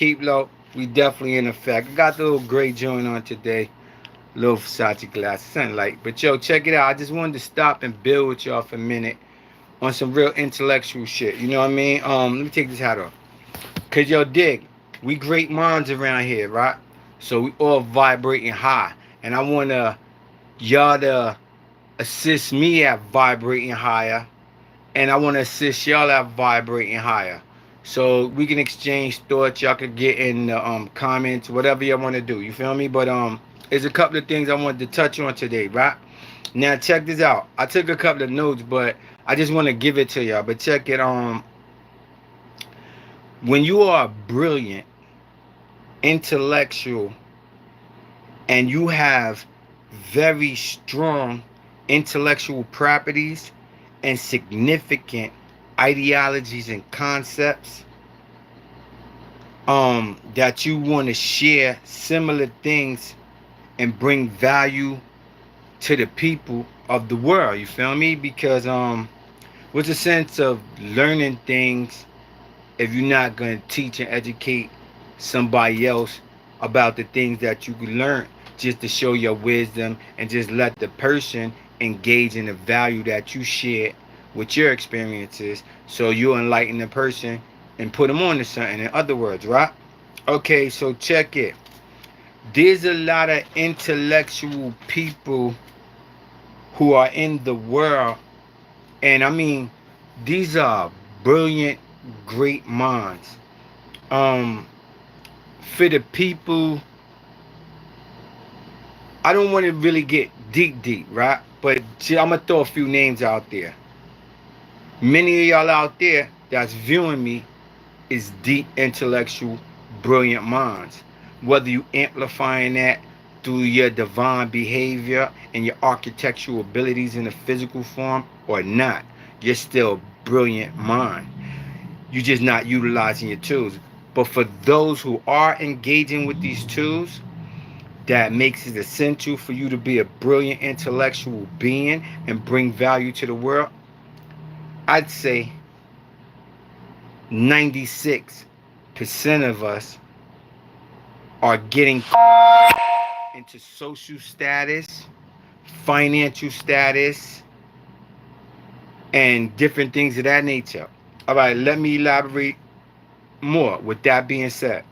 Keep low. We definitely in effect. I got the little gray joint on today. Little Versace glass, sunlight. But yo, check it out. I just wanted to stop and build with y'all for a minute on some real intellectual shit. You know what I mean? Let me take this hat off. Cause yo, dig, we great minds around here, right? So we all vibrating high. And I wanna y'all to assist me at vibrating higher, and I want to assist y'all at vibrating higher. So we can exchange thoughts. Y'all could get in the comments, whatever y'all want to do. You feel me? But there's a couple of things I wanted to touch on today, right? Now check this out. I took a couple of notes, but I just want to give it to y'all. But check it. When you are brilliant, intellectual, and you have very strong intellectual properties and significant ideologies and concepts, that you want to share similar things and bring value to the people of the world. You feel me? Because what's the sense of learning things if you're not going to teach and educate somebody else about the things that you learn, just to show your wisdom and just let the person engage in the value that you share with your experiences, so you enlighten the person and put them on to something, in other words, right? Okay, so check it. There's a lot of intellectual people who are in the world, and I mean, these are brilliant, great minds. um for the people, I don't want to really get deep, right? But I'm gonna throw a few names out there. Many of y'all out there that's viewing me is deep intellectual, brilliant minds. Whether you amplifying that through your divine behavior and your architectural abilities in the physical form or not, you're still brilliant mind. You're just not utilizing your tools. But for those who are engaging with these tools, that makes it essential for you to be a brilliant intellectual being and bring value to the world. I'd say 96% of us are getting into social status, financial status, and different things of that nature. All right, let me elaborate more. With that being said,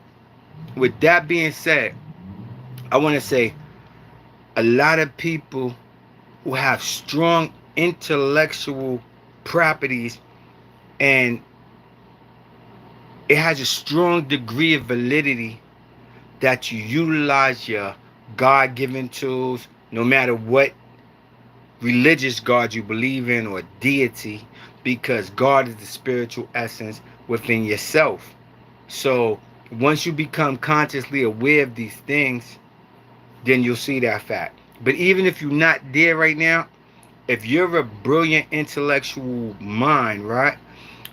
I want to say a lot of people who have strong intellectual properties, and it has a strong degree of validity that you utilize your God-given tools, no matter what religious God you believe in or deity, because God is the spiritual essence within yourself. So once you become consciously aware of these things, then you'll see that fact. But even if you're not there right now, if you're a brilliant intellectual mind, right?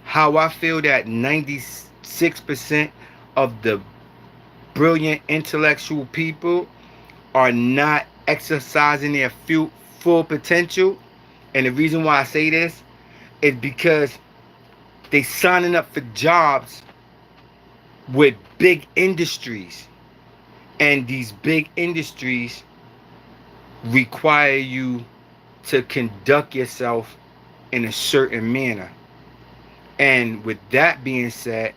How I feel that 96% of the brilliant intellectual people are not exercising their full potential. And the reason why I say this is because they signing up for jobs with big industries. And these big industries require you to conduct yourself in a certain manner. And with that being said,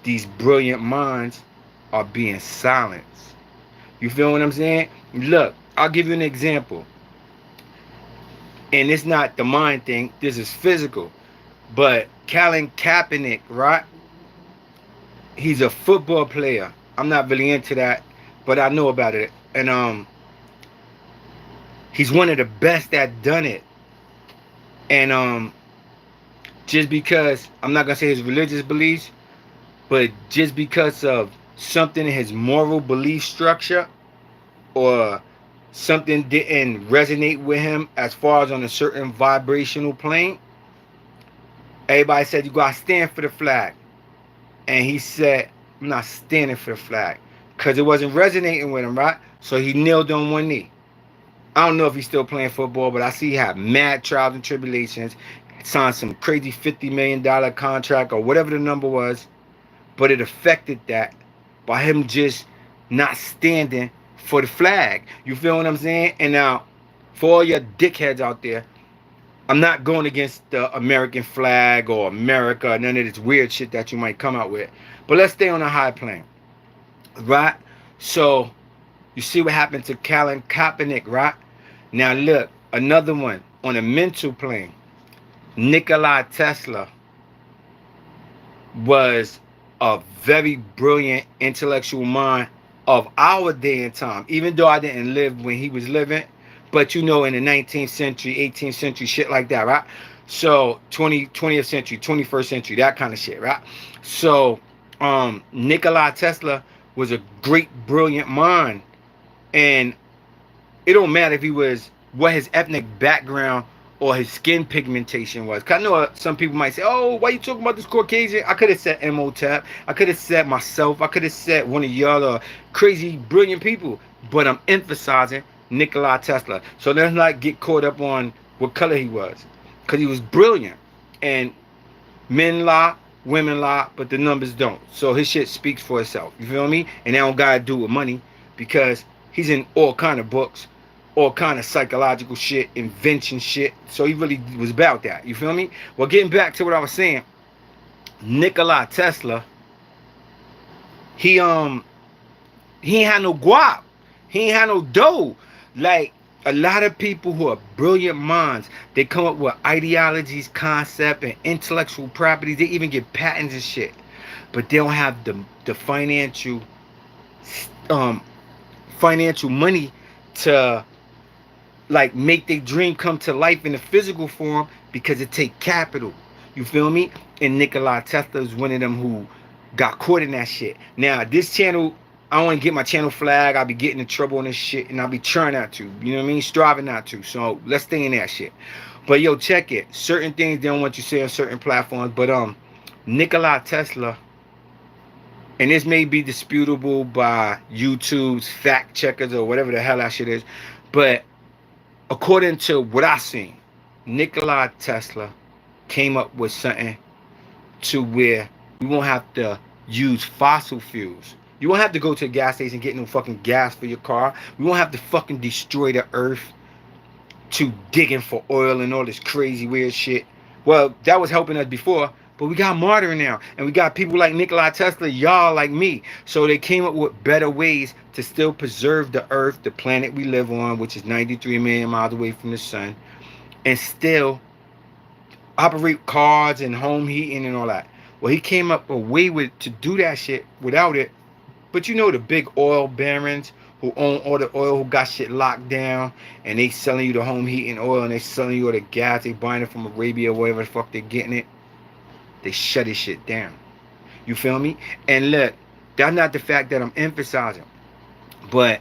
these brilliant minds are being silenced. You feel what I'm saying? Look, I'll give you an example. And it's not the mind thing, this is physical. But Colin Kaepernick, right? He's a football player. I'm not really into that, but I know about it. And he's one of the best that done it. And just because, I'm not gonna say his religious beliefs, but just because of something in his moral belief structure, or something didn't resonate with him as far as on a certain vibrational plane, everybody said you gotta stand for the flag. And he said, I'm not standing for the flag. Because it wasn't resonating with him, right? So he kneeled on one knee. I don't know if he's still playing football, but I see he had mad trials and tribulations, signed some crazy $50 million contract or whatever the number was, but it affected that. by him just not standing for the flag. You feel what I'm saying? And now, for all your dickheads out there, I'm not going against the American flag or America, none of this weird shit that you might come out with. But let's stay on a high plane, right? So you see what happened to Colin Kaepernick, right? Now look, another one on a mental plane. Nikola Tesla was a very brilliant intellectual mind of our day and time. Even though I didn't live when he was living, but you know, in the 19th century, 18th century, shit like that, right? So 20th century, 21st century, that kind of shit, right? So Nikola Tesla was a great, brilliant mind, and it don't matter if he was what his ethnic background or his skin pigmentation was. Cause I know some people might say, "Oh, why you talking about this Caucasian?" I could have said Imhotep. I could have said myself. I could have said one of y'all crazy, brilliant people. But I'm emphasizing Nikola Tesla. So let's not get caught up on what color he was, cause he was brilliant. And men lie, women lie, but the numbers don't. So his shit speaks for itself. You feel me? And that don't gotta do with money, because he's in all kind of books, all kind of psychological shit, invention shit. So he really was about that. You feel me? Well, getting back to what I was saying, Nikola Tesla, he he ain't had no guap. He ain't had no dough. Like a lot of people who are brilliant minds, they come up with ideologies, concept, and intellectual properties. They even get patents and shit, but they don't have the um financial money to like make their dream come to life in a physical form, because it take capital. You feel me? And Nikola Tesla is one of them who got caught in that shit. Now this channel, I don't want to get my channel flag. I'll be getting in trouble on this shit, and I'll be trying not to. You know what I mean? Striving not to. So let's stay in that shit. But yo, check it. Certain things they don't want you to say on certain platforms. But Nikola Tesla, and this may be disputable by YouTube's fact checkers or whatever the hell that shit is, but according to what I seen, Nikola Tesla came up with something to where we won't have to use fossil fuels. You won't have to go to a gas station and get no fucking gas for your car. We won't have to fucking destroy the earth to digging for oil and all this crazy weird shit. Well, that was helping us before, but we got modern now, and we got people like Nikola Tesla, y'all like me. So they came up with better ways to still preserve the earth, the planet we live on, which is 93 million miles away from the sun, and still operate cars and home heating and all that. Well, he came up with a way to do that shit without it. But you know, the big oil barons who own all the oil, who got shit locked down, and they selling you the home heating oil, and they selling you all the gas, they buying it from Arabia or wherever the fuck they getting it. They shut his shit down. You feel me? And look, that's not the fact that I'm emphasizing, but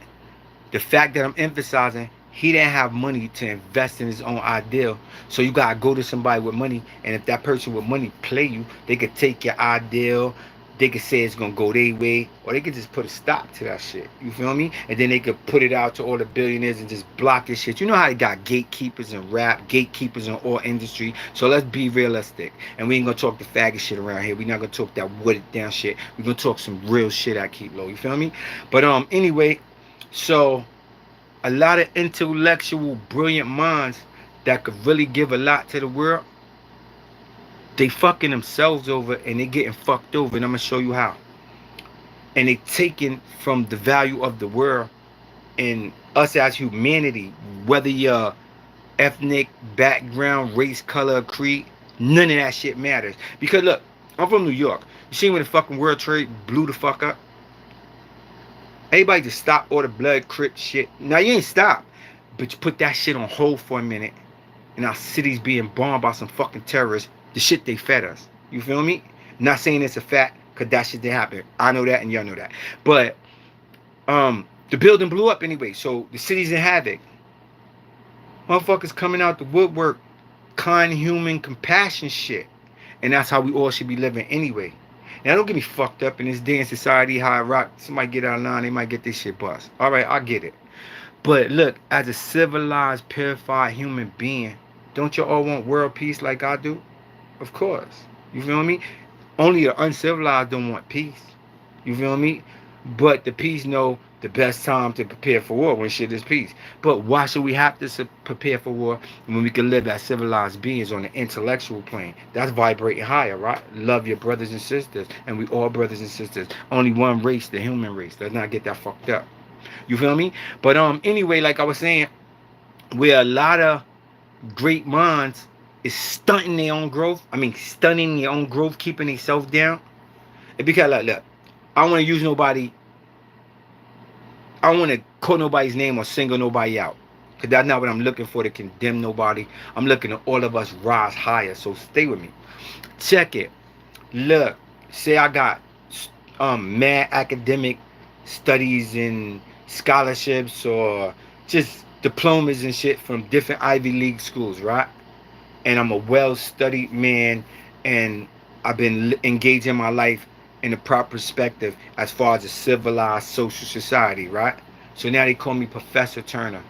the fact that I'm emphasizing, he didn't have money to invest in his own ideal. So you gotta go to somebody with money, and if that person with money play you, they could take your ideal, they could say it's gonna go their way, or they could just put a stop to that shit. You feel me? And then they could put it out to all the billionaires and just block this shit. You know how they got gatekeepers in rap, gatekeepers in all industry. So let's be realistic. And we ain't gonna talk the faggot shit around here. We not gonna talk that watered down shit. We gonna talk some real shit at KEEPLO. You feel me? But anyway, so a lot of intellectual, brilliant minds that could really give a lot to the world, they fucking themselves over, and they getting fucked over, and I'm gonna show you how. And they taking from the value of the world, and us as humanity, whether your ethnic background, race, color, creed, none of that shit matters. Because look, I'm from New York. You see when the fucking World Trade blew the fuck up? Everybody just stop all the blood, crip shit. Now you ain't stop, but you put that shit on hold for a minute, and our city's being bombed by some fucking terrorists. The shit they fed us. You feel me? Not saying it's a fact, cause that shit didn't happen. I know that, and y'all know that. But the building blew up anyway, so the city's in havoc. Motherfuckers coming out the woodwork, kind, human, compassion shit, and that's how we all should be living anyway. Now don't get me fucked up in this day in society, how I rock. Somebody get out of line, they might get this shit bust. All right, I get it. But look, as a civilized, purified human being, don't you all want world peace like I do? Of course. You feel me? Only the uncivilized don't want peace. You feel me? But the peace know the best time to prepare for war when shit is peace. But why should we have to prepare for war when we can live as civilized beings on the intellectual plane? That's vibrating higher, right? Love your brothers and sisters, and we all brothers and sisters. Only one race, the human race. Let's not get that fucked up. You feel me? But anyway, like I was saying, where a lot of great minds is stunting their own growth. I mean, stunning their own growth, keeping themselves down. It because like, look, I don't want to use nobody. I don't want to call nobody's name or single nobody out. Because that's not what I'm looking for to condemn nobody. I'm looking at all of us rise higher. So stay with me. Check it. Look, say I got mad academic studies and scholarships or just diplomas and shit from different Ivy League schools, right? And I'm a well-studied man, and I've been engaging my life in the proper perspective as far as a civilized social society, right? So now they call me Professor Turner.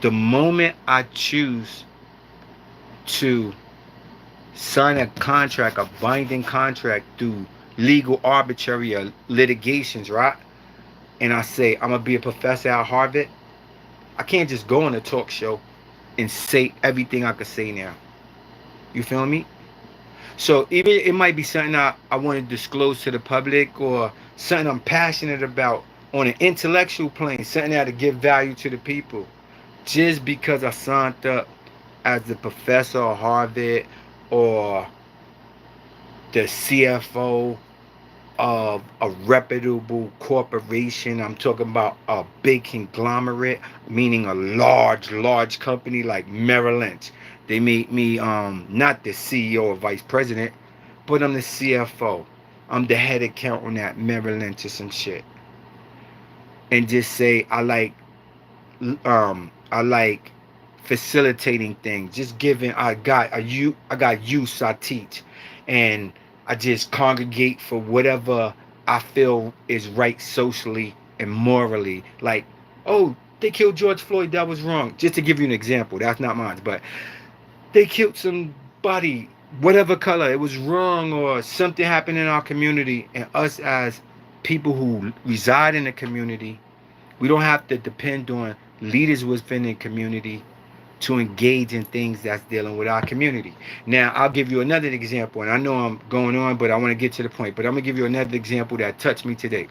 The moment I choose to sign a contract, a binding contract through legal arbitrary or litigations, right? And I say I'm gonna be a professor at Harvard, I can't just go on a talk show and say everything I could say now. You feel me? So even it might be something I want to disclose to the public or something I'm passionate about on an intellectual plane, something that'll give value to the people. Just because I signed up as the professor of Harvard or the CFO of a reputable corporation. I'm talking about a big conglomerate, meaning a large company like Merrill Lynch. They made me not the CEO or vice president, but I'm the CFO. I'm the head accountant at Merrill Lynch or some shit. And just say I like facilitating things, just giving. I got use I teach, and I just congregate for whatever I feel is right socially and morally. Like, oh, they killed George Floyd, that was wrong. Just to give you an example, that's not mine, but they killed somebody, whatever color, it was wrong, or something happened in our community, and us as people who reside in the community, we don't have to depend on leaders within the community to engage in things that's dealing with our community. Now, I'll give you another example, and I know I'm going on, but I want to get to the point. But I'm going to give you another example that touched me today.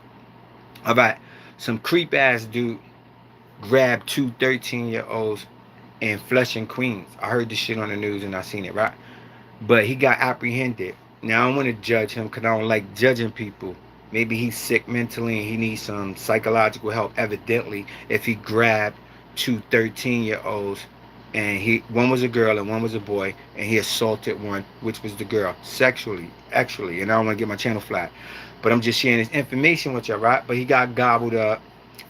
All right, some creep ass dude grabbed two 13-year-olds in Flushing, Queens. I heard this shit on the news and I seen it, right? But he got apprehended. Now I don't want to judge him because I don't like judging people. Maybe he's sick mentally and he needs some psychological help. Evidently, if he grabbed two 13-year-olds and he one was a girl and one was a boy and he assaulted one, which was the girl, sexually, actually. And I don't want to get my channel flat, but I'm just sharing this information with y'all, right? But he got gobbled up.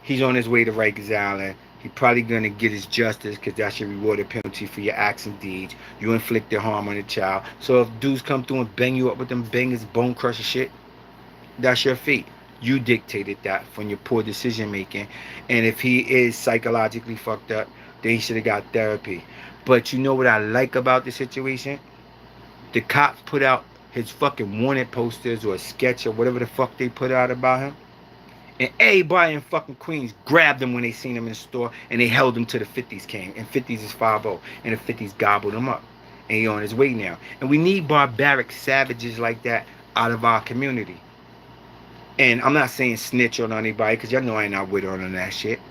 He's on his way to Rikers Island. He probably gonna get his justice because that's your reward or penalty for your acts and deeds. You inflicted harm on a child. So if dudes come through and bang you up with them bangers, bone crusher shit, that's your fate. You dictated that from your poor decision making. And if he is psychologically fucked up, then he should have got therapy. But you know what I like about the situation? The cops put out his fucking wanted posters or a sketch or whatever the fuck they put out about him. And everybody in fucking Queens grabbed him when they seen him in the store and they held him till the 50s came. And 50s is 5-0. And the 50s gobbled him up. And he on his way now. And we need barbaric savages like that out of our community. And I'm not saying snitch on anybody because y'all know I ain't not with on that shit.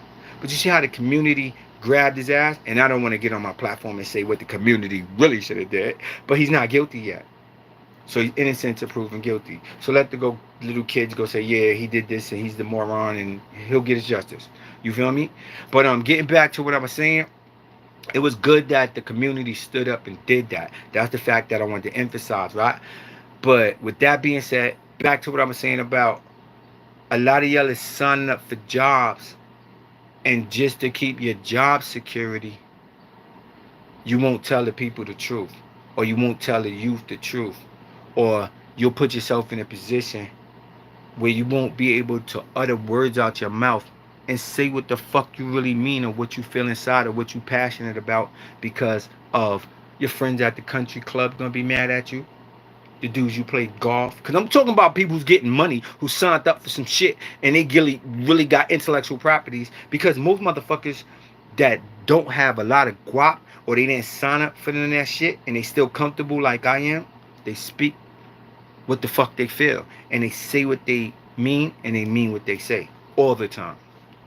But you see how the community grabbed his ass? And I don't want to get on my platform and say what the community really should have did. But he's not guilty yet. So he's innocent to proven guilty. So let the little kids go say, yeah, he did this and he's the moron and he'll get his justice. You feel me? But getting back to what I was saying, it was good that the community stood up and did that. That's the fact that I wanted to emphasize, right? But with that being said, back to what I was saying about a lot of y'all is signing up for jobs, and just to keep your job security, you won't tell the people the truth, or you won't tell the youth the truth, or you'll put yourself in a position where you won't be able to utter words out your mouth and say what the fuck you really mean or what you feel inside or what you passionate about because of your friends at the country club gonna be mad at you. The dudes you play golf. Because I'm talking about people who's getting money, who signed up for some shit, and they really got intellectual properties. Because most motherfuckers that don't have a lot of guap, or they didn't sign up for none of that shit, and they still comfortable like I am, they speak what the fuck they feel. And they say what they mean, and they mean what they say. All the time.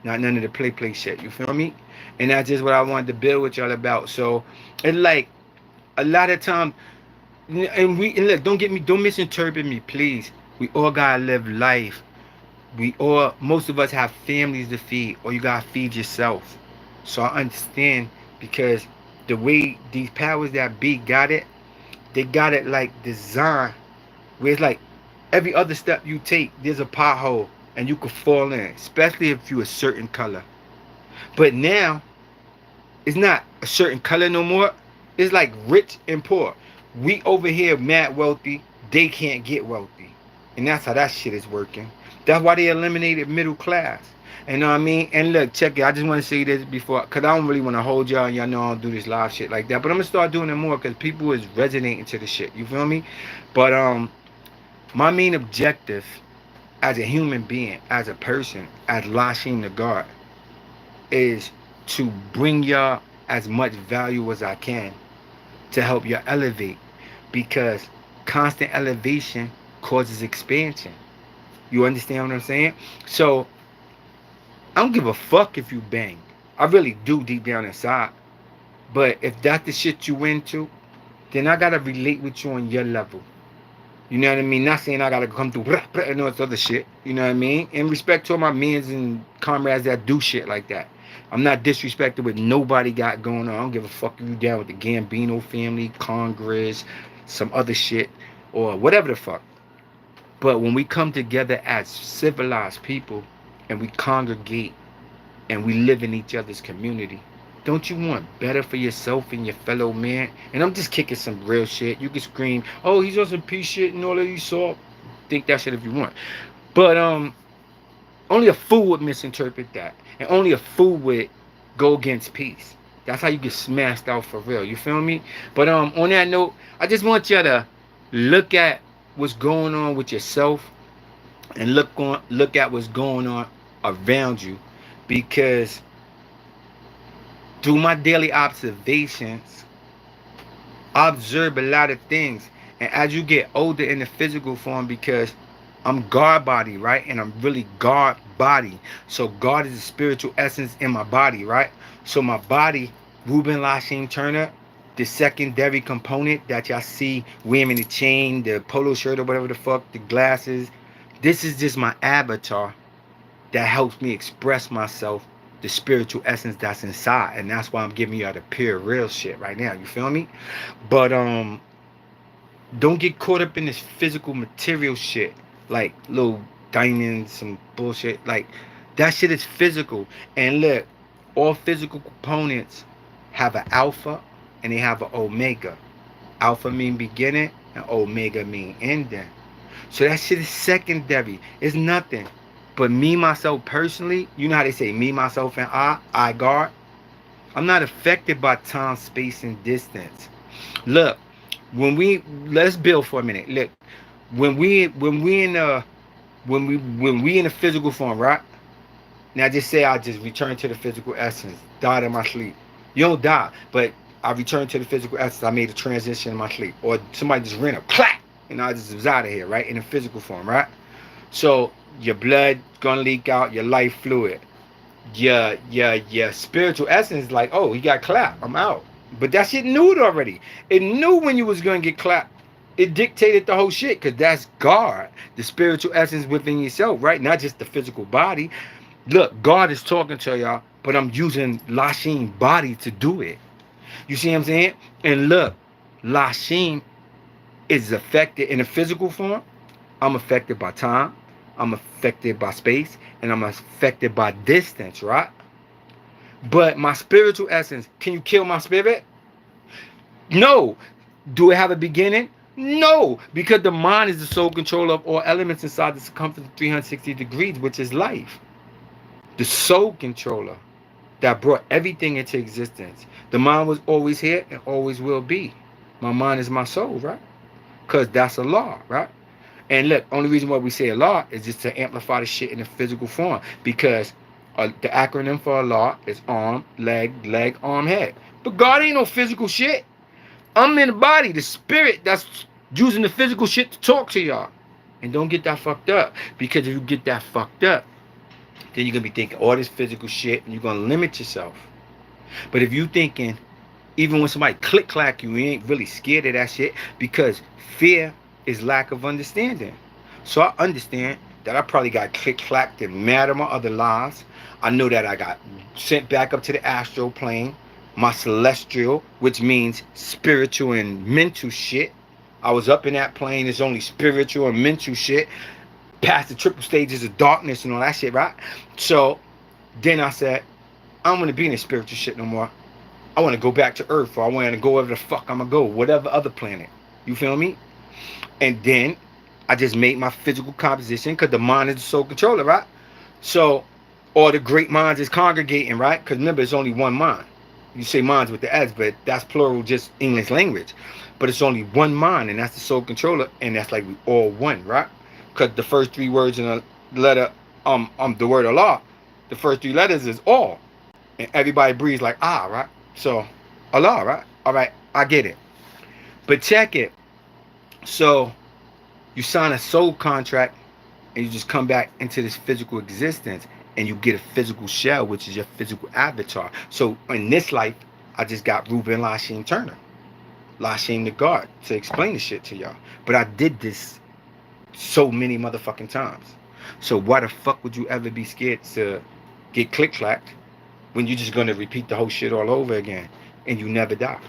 Not none of the play shit. You feel me? And that's just what I wanted to build with y'all about. So, it's like, a lot of times, and look, don't misinterpret me, please. We all gotta live life. Most of us have families to feed, or you gotta feed yourself. So I understand, because the way these powers that be got it, they got it like designed, where it's like every other step you take, there's a pothole and you could fall in, especially if you a certain color. But now it's not a certain color no more. It's like rich and poor. We over here mad wealthy. They can't get wealthy. And that's how that shit is working. That's why they eliminated middle class. You know what I mean? And look, check it. I just want to say this before, because I don't really want to hold y'all. And y'all know I don't do this live shit like that. But I'm going to start doing it more, because people is resonating to the shit. You feel me? But my main objective as a human being, as a person, as Lashim the God, is to bring y'all as much value as I can to help y'all elevate, because constant elevation causes expansion. You understand what I'm saying? So I don't give a fuck if you bang. I really do, deep down inside. But if that's the shit you into, then I gotta relate with you on your level. You know what I mean? Not saying I gotta come through and all this other shit. You know what I mean? In respect to all my mans and comrades that do shit like that. I'm not disrespecting what nobody got going on. I don't give a fuck if you down with the Gambino family, Congress, some other shit, or whatever the fuck. But when we come together as civilized people and we congregate and we live in each other's community, don't you want better for yourself and your fellow man? And I'm just kicking some real shit. You can scream, oh, he's on some peace shit and all of these salt. Think that shit if you want. But only a fool would misinterpret that. And only a fool would go against peace. That's how you get smashed out for real. You feel me? But on that note, I just want you to look at what's going on with yourself, and look at what's going on around you, because through my daily observations, I observe a lot of things. And as you get older in the physical form, because I'm God body, right? And I'm really God body. So God is the spiritual essence in my body, right? So my body, Ruben Lashim Turner, the secondary component that y'all see wearing the chain, the polo shirt or whatever the fuck, the glasses. This is just my avatar that helps me express myself, the spiritual essence that's inside. And that's why I'm giving you all the pure real shit right now. You feel me? But don't get caught up in this physical material shit, like little diamonds, some bullshit. Like, that shit is physical. And look, all physical components have an alpha and they have an omega. Alpha mean beginning and omega mean ending. So that shit is secondary. It's nothing. But me, myself, personally, you know how they say me, myself, and I guard. I'm not affected by time, space, and distance. Look, let's build for a minute. Look, when we in the physical form, right? Now just say I just return to the physical essence, died in my sleep. You don't die, but I return to the physical essence. I made a transition in my sleep. Or somebody just ran a clap and I just was out of here, right? In the physical form, right? So your blood gonna leak out, your life fluid. Your spiritual essence is like, oh, you got clapped, I'm out. But that shit knew it already. It knew when you was gonna get clapped. It dictated the whole shit, because that's God, the spiritual essence within yourself, right? Not just the physical body. Look, God is talking to y'all, but I'm using Lashim body to do it. You see what I'm saying? And look, Lashim is affected in a physical form. I'm affected by time, I'm affected by space, and I'm affected by distance, right? But my spiritual essence, can you kill my spirit? No. Do it have a beginning? No, because the mind is the sole controller of all elements inside the circumference of 360 degrees, which is life. The sole controller that brought everything into existence. The mind was always here and always will be. My mind is my soul, right? Because that's a law, right? And look, only reason why we say a law is just to amplify the shit in a physical form. Because the acronym for a law is arm, leg, arm, head. But God ain't no physical shit. I'm in the body, the spirit that's using the physical shit to talk to y'all. And don't get that fucked up. Because if you get that fucked up, then you're going to be thinking all this physical shit and you're going to limit yourself. But if you thinking, even when somebody click clack you, you ain't really scared of that shit because fear is lack of understanding. So I understand that I probably got click clacked in mad of my other lives. I know that I got sent back up to the astral plane, my celestial, which means spiritual and mental shit. I was up in that plane, it's only spiritual and mental shit, past the triple stages of darkness and all that shit, right? So then I said, I don't want to be in this spiritual shit no more. I want to go back to Earth, or I want to go wherever the fuck I'm going to go, whatever other planet. You feel me? And then I just made my physical composition because the mind is the sole controller, right? So all the great minds is congregating, right? Because remember, it's only one mind. You say minds with the S, but that's plural, just English language. But it's only one mind, and that's the sole controller, and that's like we all one, right? Because the first three words in the letter, the word Allah, the first three letters is all. And everybody breathes like right? So, Allah, right? All right, I get it. But check it. So, you sign a soul contract and you just come back into this physical existence and you get a physical shell, which is your physical avatar. So, in this life, I just got Ruben Lasheen Turner, Lasheen the God, to explain the shit to y'all. But I did this so many motherfucking times. So, why the fuck would you ever be scared to get click-clacked when you're just going to repeat the whole shit all over again and you never die?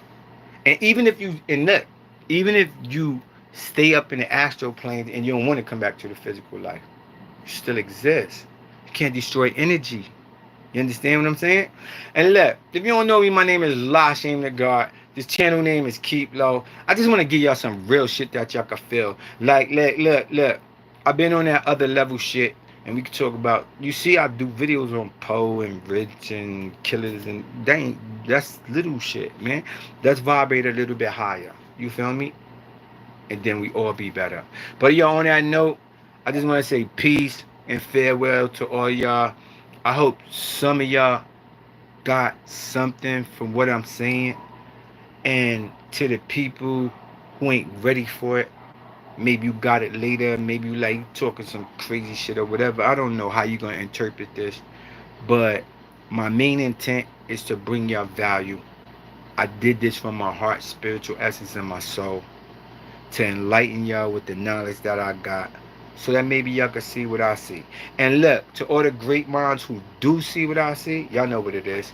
And even if you, even if you stay up in the astral plane and you don't want to come back to the physical life, you still exist. You can't destroy energy. You understand what I'm saying? And look, if you don't know me, my name is Lasheen the God. This channel name is KEEPLO. I just want to give y'all some real shit that y'all can feel. Like, look. I've been on that other level shit. And we can talk about, you see I do videos on Poe and Rich and Killers, and that's little shit, man. Let's vibrate a little bit higher. You feel me? And then we all be better. But y'all, on that note, I just want to say peace and farewell to all y'all. I hope some of y'all got something from what I'm saying. And to the people who ain't ready for it, maybe you got it later, maybe you like talking some crazy shit or whatever. I don't know how you gonna interpret this, but my main intent is to bring y'all value. I did this from my heart, spiritual essence, and my soul, to enlighten y'all with the knowledge that I got, so that maybe y'all can see what I see. And look, to all the great minds who do see what I see, y'all know what it is.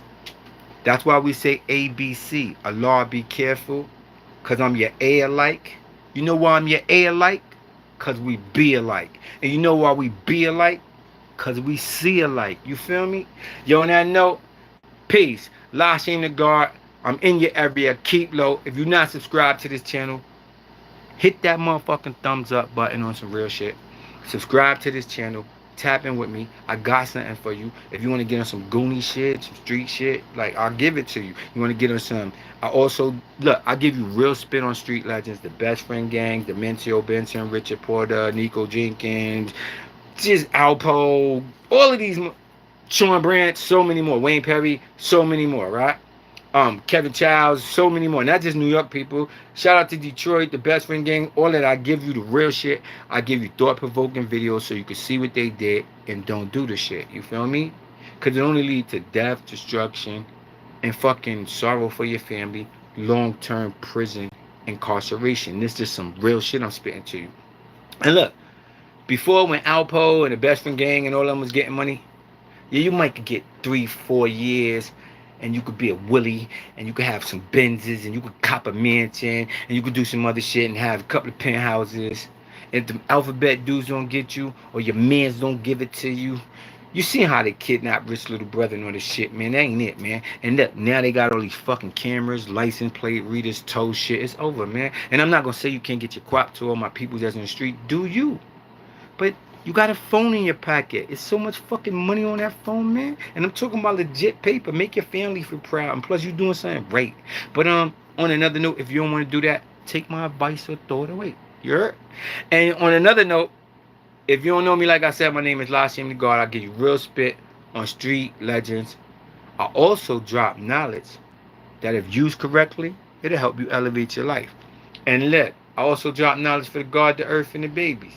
That's why we say ABC. Allah, be careful, because I'm your A alike. You know why I'm your A alike? Because we be alike. And you know why we be alike? Because we see alike. You feel me? Yo, on that note, peace. Lasheen the God. I'm in your area. KEEPLO. If you're not subscribed to this channel, hit that motherfucking thumbs up button on some real shit. Subscribe to this channel. Tap in with me. I got something for you. If you want to get on some Goonie shit, some street shit, like, I'll give it to you. You want to get on some, I also, look, I give you real spit on street legends, the Best Friend Gang, Dementio Benson, Richard Porter, Nico Jenkins, just Alpo, all of these, Sean Branch, so many more, Wayne Perry, so many more, right? Kevin Childs, so many more. Not just New York people. Shout out to Detroit, the Best Friend Gang. All that, I give you the real shit. I give you thought-provoking videos so you can see what they did and don't do the shit. You feel me? Because it only leads to death, destruction, and fucking sorrow for your family, long-term prison, incarceration. This is some real shit I'm spitting to you. And look, before when Alpo and the Best Friend Gang and all of them was getting money, yeah, you might could get 3-4 years, and you could be a Willie, and you could have some Benzes, and you could cop a mansion, and you could do some other shit and have a couple of penthouses. If the alphabet dudes don't get you, or your mans don't give it to you, you see how they kidnap Rich Little Brother and all this shit, man. That ain't it, man. And look, now they got all these fucking cameras, license plate readers, tow shit. It's over, man. And I'm not gonna say you can't get your crop to all my people that's in the street. Do you? But you got a phone in your pocket. It's so much fucking money on that phone, man. And I'm talking about legit paper. Make your family feel proud. And plus, you doing something right. But on another note, if you don't want to do that, take my advice or throw it away. You heard? And on another note, if you don't know me, like I said, my name is Lashim the God. I give you real spit on street legends. I also drop knowledge that if used correctly, it'll help you elevate your life. And look, I also drop knowledge for the God, the earth, and the babies.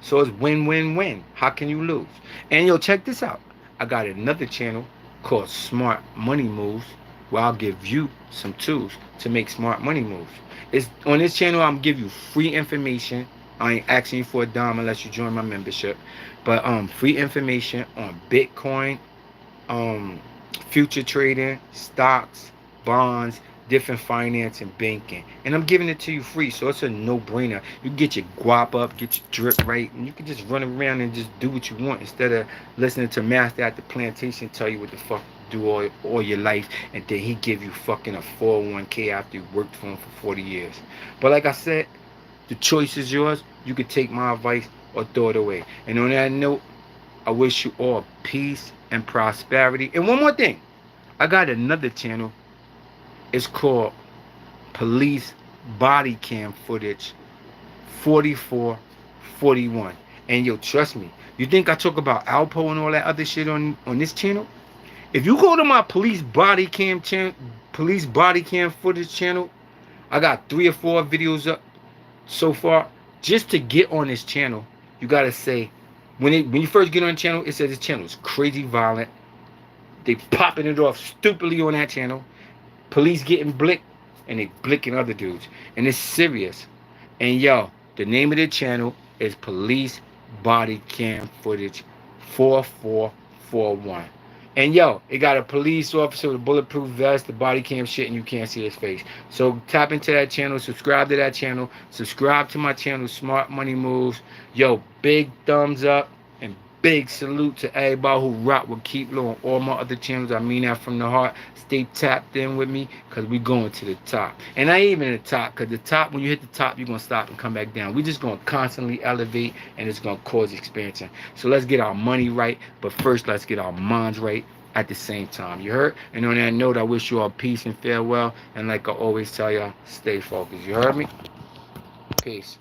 So it's win-win-win. How can you lose? And yo, check this out. I got another channel called Smart Money Moves where I'll give you some tools to make smart money moves. It's on this channel I'm give you free information. I ain't asking you for a dime unless you join my membership. But free information on Bitcoin, um, future trading, stocks, bonds, different finance and banking. And I'm giving it to you free, so it's a no-brainer. You get your guap up, get your drip right, and you can just run around and just do what you want instead of listening to Master at the Plantation tell you what the fuck to do all your life, and then he give you fucking a 401k after you worked for him for 40 years. But like I said, the choice is yours. You can take my advice or throw it away. And on that note, I wish you all peace and prosperity. And one more thing, I got another channel. It's called Police Body Cam Footage 4441. And yo, trust me, you think I talk about Alpo and all that other shit on this channel? If you go to my police body cam footage channel, I got 3 or 4 videos up so far. Just to get on this channel, you gotta say when you first get on the channel, it says this channel is crazy violent. They popping it off stupidly on that channel. Police getting blicked and they blicking other dudes. And it's serious. And yo, the name of the channel is Police Body Cam Footage 4441. And yo, it got a police officer with a bulletproof vest, the body cam shit, and you can't see his face. So tap into that channel, subscribe to that channel, subscribe to my channel, Smart Money Moves. Yo, big thumbs up and big salute to everybody who rock with KEEPLO on all my other channels. I mean that from the heart. Stay tapped in with me because we going to the top. And I ain't even at the top because the top, when you hit the top, you're going to stop and come back down. We just going to constantly elevate and it's going to cause expansion. So let's get our money right. But first, let's get our minds right at the same time. You heard? And on that note, I wish you all peace and farewell. And like I always tell y'all, stay focused. You heard me? Peace.